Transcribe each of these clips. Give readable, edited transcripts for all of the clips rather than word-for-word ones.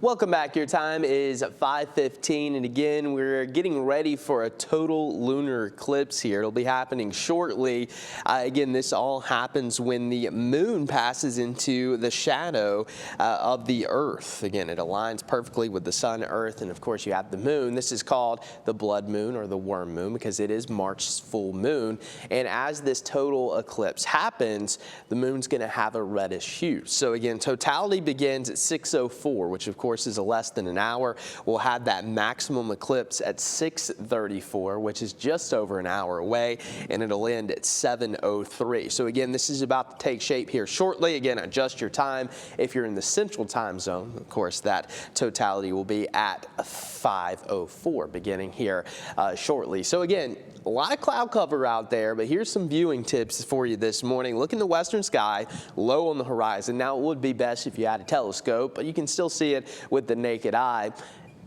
Welcome back. Your time is 5:15, and again, we're getting ready for a total lunar eclipse here. It'll be happening shortly. Again, this all happens when the moon passes into the shadow of the Earth. Again, it aligns perfectly with the sun, Earth, and of course you have the moon. This is called the blood moon or the worm moon because it is March's full moon. And as this total eclipse happens, the moon's going to have a reddish hue. So again, totality begins at 6:04, which of course is less than an hour. We'll have that maximum eclipse at 6:34, which is just over an hour away, and it'll end at 7:03. So again, this is about to take shape here shortly. Again, adjust your time. If you're in the central time zone, of course, that totality will be at 5:04, beginning here shortly. So again, a lot of cloud cover out there, but here's some viewing tips for you this morning. Look in the western sky, low on the horizon. Now, it would be best if you had a telescope, but you can still see it with the naked eye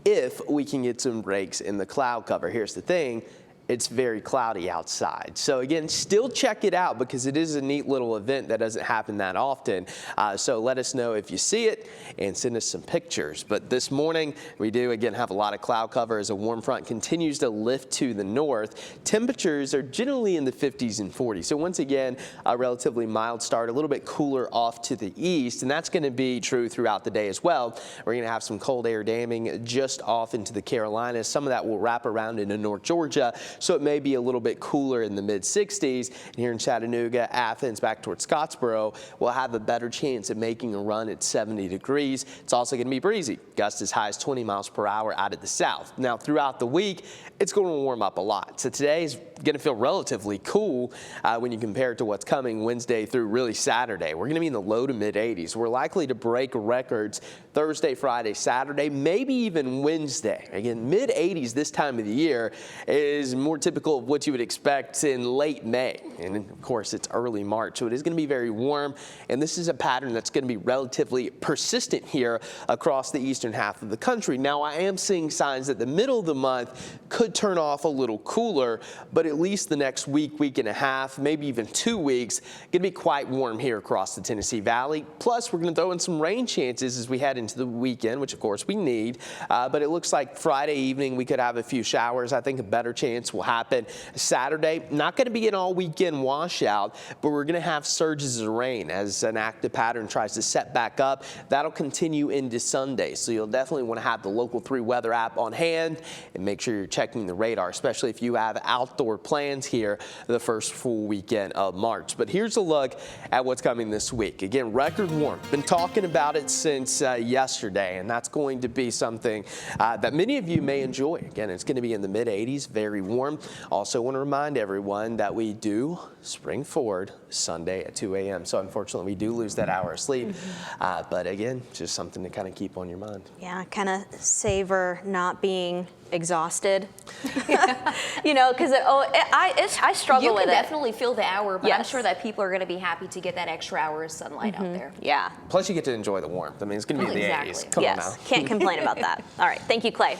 if we can get some breaks in the cloud cover. Here's the thing. It's very cloudy outside. So again, still check it out because it is a neat little event that doesn't happen that often. So let us know if you see it and send us some pictures. But this morning, we do again have a lot of cloud cover as a warm front continues to lift to the north. Temperatures are generally in the 50s and 40s. So once again, a relatively mild start, a little bit cooler off to the east, and that's going to be true throughout the day as well. We're going to have some cold air damming just off into the Carolinas. Some of that will wrap around into North Georgia. So it may be a little bit cooler in the mid-60s. And here in Chattanooga, Athens, back towards Scottsboro, we'll have a better chance of making a run at 70 degrees. It's also going to be breezy. Gusts as high as 20 miles per hour out of the south. Now, throughout the week, it's going to warm up a lot. So today is going to feel relatively cool when you compare it to what's coming Wednesday through really Saturday. We're going to be in the low to mid-80s. We're likely to break records Thursday, Friday, Saturday, maybe even Wednesday. Again, mid-80s this time of the year is more typical of what you would expect in late May. And of course, it's early March, so it is going to be very warm. And this is a pattern that's going to be relatively persistent here across the eastern half of the country. Now, I am seeing signs that the middle of the month could turn off a little cooler, but at least the next week, week and a half, maybe even 2 weeks, going to be quite warm here across the Tennessee Valley. Plus, we're going to throw in some rain chances as we head into the weekend, which of course we need. But it looks like Friday evening we could have a few showers. I think a better chance will happen Saturday. Not going to be an all weekend washout, but we're going to have surges of rain as an active pattern tries to set back up. That'll continue into Sunday. So you'll definitely want to have the Local 3 weather app on hand and make sure you're checking the radar, especially if you have outdoor plans here the first full weekend of March. But here's a look at what's coming this week. Again, record warm. Been talking about it since yesterday, and that's going to be something that many of you may enjoy. Again, it's going to be in the mid-80s, very warm. Also want to remind everyone that we do spring forward Sunday at 2 a.m. So unfortunately, we do lose that hour of sleep. But again, just something to kind of keep on your mind. Yeah, kind of savor not being exhausted. You know, because I struggle with it. You can definitely feel the hour, but Yes. I'm sure that people are going to be happy to get that extra hour of sunlight out there. Yeah. Plus, you get to enjoy the warmth. I mean, it's going to be in the Exactly. 80s. Come on now. Yes. Can't complain about that. All right. Thank you, Clay.